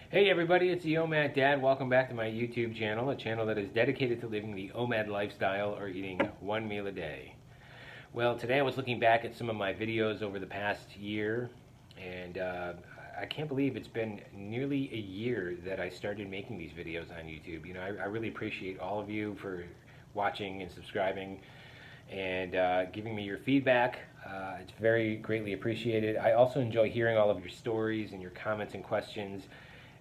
Hey everybody, it's the OMAD Dad. Welcome back to my YouTube channel, a channel that is dedicated to living the OMAD lifestyle or eating one meal a day. Well, today I was looking back at some of my videos over the past year, and I can't believe it's been nearly a year that I started making these videos on YouTube. You know, I really appreciate all of you for watching and subscribing and giving me your feedback. It's very greatly appreciated. I also enjoy hearing all of your stories and your comments and questions.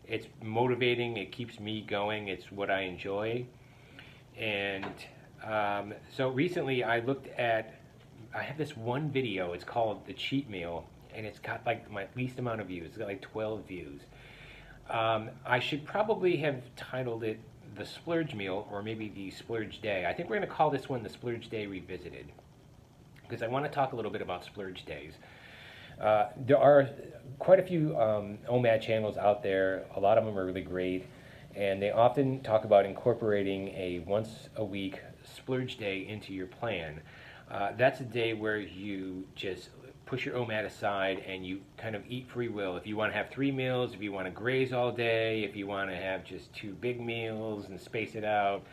It's motivating, it keeps me going, it's what I enjoy. And so recently I have this one video, it's called The Cheat Meal, and it's got like my least amount of views, it's got like 12 views. I should probably have titled it The Splurge Meal, or maybe The Splurge Day. I think we're going to call this one The Splurge Day Revisited, because I want to talk a little bit about splurge days. There are quite a few OMAD channels out there. A lot of them are really great, and they often talk about incorporating a once a week splurge day into your plan. That's a day where you just push your OMAD aside and you kind of eat free will. If you want to have 3 meals, if you want to graze all day, if you want to have just 2 big meals and space it out,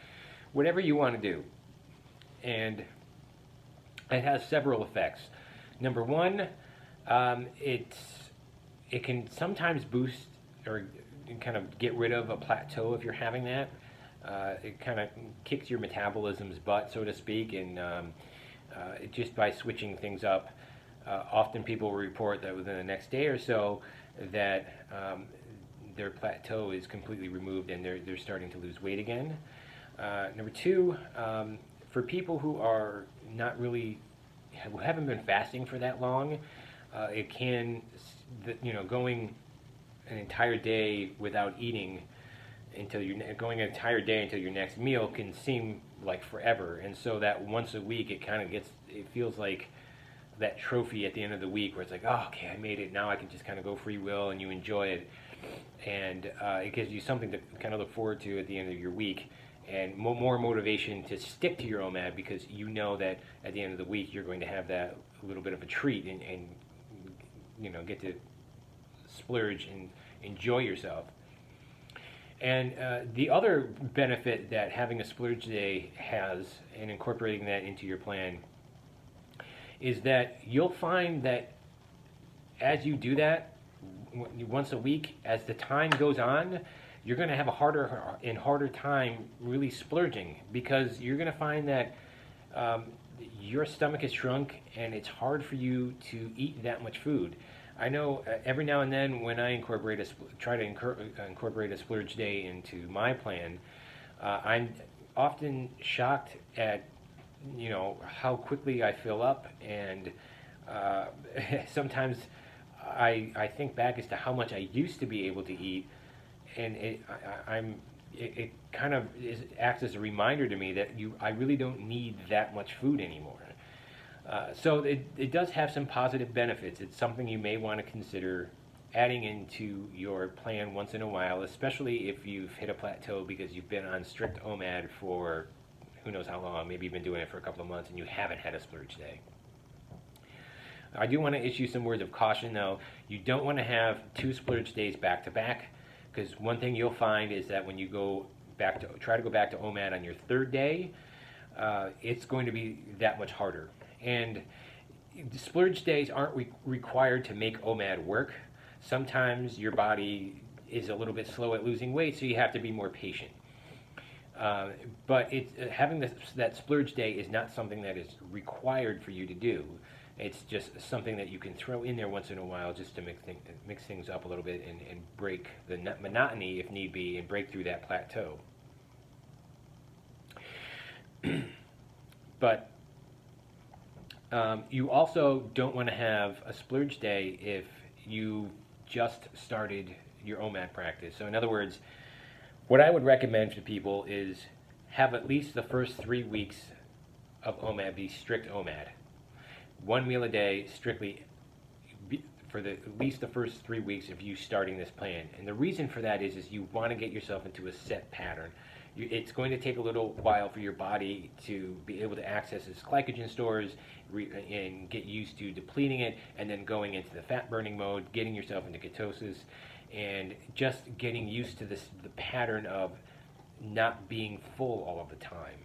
whatever you want to do. And it has several effects. Number one, it can sometimes boost or kind of get rid of a plateau if you're having that. It kind of kicks your metabolism's butt, so to speak, and just by switching things up. Often people will report that within the next day or so that their plateau is completely removed and they're starting to lose weight again. Number two, for people who are not really, who haven't been fasting for that long, it can, going an entire day without eating going an entire day until your next meal can seem like forever. And so that once a week, it feels like that trophy at the end of the week where it's like, oh, okay, I made it. Now I can just kind of go free will and you enjoy it. And it gives you something to kind of look forward to at the end of your week, and more motivation to stick to your OMAD, because you know that at the end of the week you're going to have that little bit of a treat and get to splurge and enjoy yourself. And the other benefit that having a splurge day has, and incorporating that into your plan, is that you'll find that as you do that once a week, as the time goes on, you're going to have a harder time really splurging, because you're going to find that your stomach has shrunk and it's hard for you to eat that much food. I know every now and then when I try to incorporate a splurge day into my plan, I'm often shocked at how quickly I fill up, and sometimes I think back as to how much I used to be able to eat, and it kind of acts as a reminder to me that I really don't need that much food anymore. So it does have some positive benefits. It's something you may want to consider adding into your plan once in a while, especially if you've hit a plateau because you've been on strict OMAD for who knows how long. Maybe you've been doing it for a couple of months and you haven't had a splurge day. I do want to issue some words of caution, though. You don't want to have 2 splurge days back to back, because one thing you'll find is that when you try to go back to OMAD on your 3rd day, it's going to be that much harder. And splurge days aren't required to make OMAD work. Sometimes your body is a little bit slow at losing weight, so you have to be more patient. But having that splurge day is not something that is required for you to do. It's just something that you can throw in there once in a while, just to mix things up a little bit and break the monotony if need be, and break through that plateau. But you also don't want to have a splurge day if you just started your OMAD practice. So in other words, what I would recommend to people is have at least the first 3 weeks of OMAD be strict OMAD. 1 meal a day, strictly for at least the first 3 weeks of you starting this plan. And the reason for that is you want to get yourself into a set pattern. It's going to take a little while for your body to be able to access its glycogen stores and get used to depleting it, and then going into the fat burning mode, getting yourself into ketosis. and just getting used to the pattern of not being full all of the time.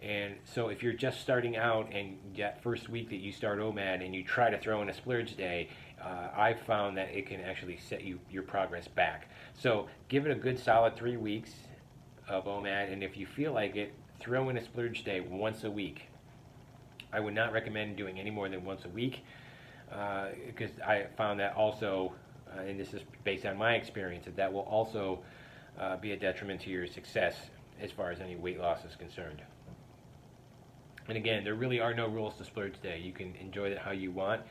And so if you're just starting out and that first week that you start OMAD and you try to throw in a splurge day, I've found that it can actually set your progress back. So give it a good solid 3 weeks of OMAD, and if you feel like it, throw in a splurge day once a week. I would not recommend doing any more than once a week, because I found that also, and this is based on my experience, that will also be a detriment to your success as far as any weight loss is concerned. And again, there really are no rules to splurge day. You can enjoy it how you want,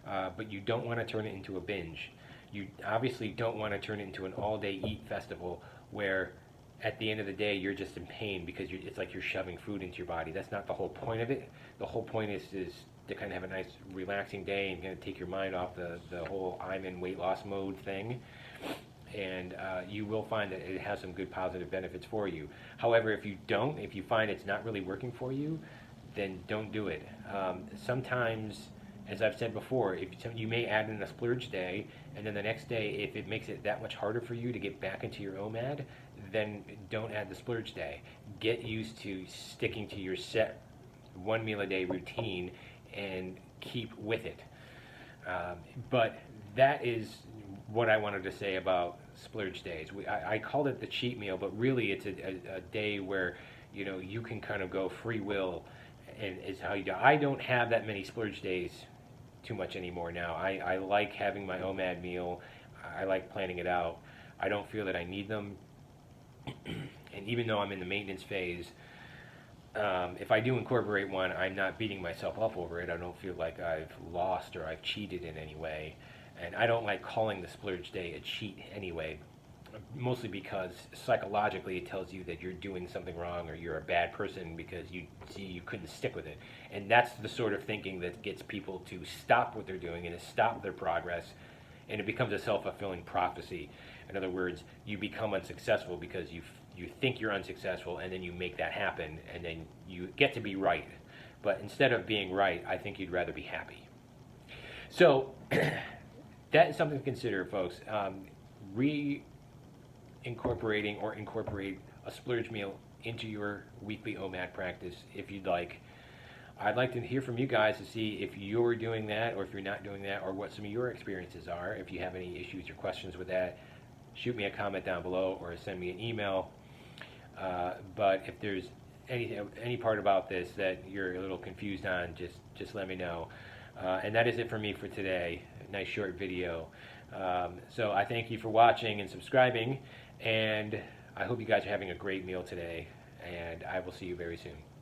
but you don't want to turn it into a binge. You obviously don't want to turn it into an all-day eat festival where at the end of the day you're just in pain because it's like you're shoving food into your body. That's not the whole point of it. The whole point is to kind of have a nice relaxing day and kind of take your mind off the whole I'm in weight loss mode thing. And you will find that it has some good positive benefits for you. However, if you find it's not really working for you, then don't do it. Sometimes, as I've said before, you may add in a splurge day, and then the next day, if it makes it that much harder for you to get back into your OMAD, then don't add the splurge day. Get used to sticking to your set 1 meal a day routine and keep with it. But that is what I wanted to say about splurge days. I called it the cheat meal, but really it's a day where you can kind of go free will, and is how you do. I don't have that many splurge days too much anymore now. I like having my OMAD meal. I like planning it out. I don't feel that I need them. And even though I'm in the maintenance phase, if I do incorporate one, I'm not beating myself up over it. I don't feel like I've lost or I've cheated in any way. And I don't like calling the splurge day a cheat anyway, mostly because psychologically it tells you that you're doing something wrong or you're a bad person because you couldn't stick with it. And that's the sort of thinking that gets people to stop what they're doing and to stop their progress, and it becomes a self-fulfilling prophecy. In other words, you become unsuccessful because you think you're unsuccessful, and then you make that happen, and then you get to be right. But instead of being right, I think you'd rather be happy. So that is something to consider, folks. Incorporate a splurge meal into your weekly OMAD practice if you'd like. I'd like to hear from you guys to see if you're doing that or if you're not doing that, or what some of your experiences are. If you have any issues or questions with that, shoot me a comment down below or send me an email. But if there's any part about this that you're a little confused on, just let me know. And that is it for me for today. Nice short video. So I thank you for watching and subscribing, and I hope you guys are having a great meal today, and I will see you very soon.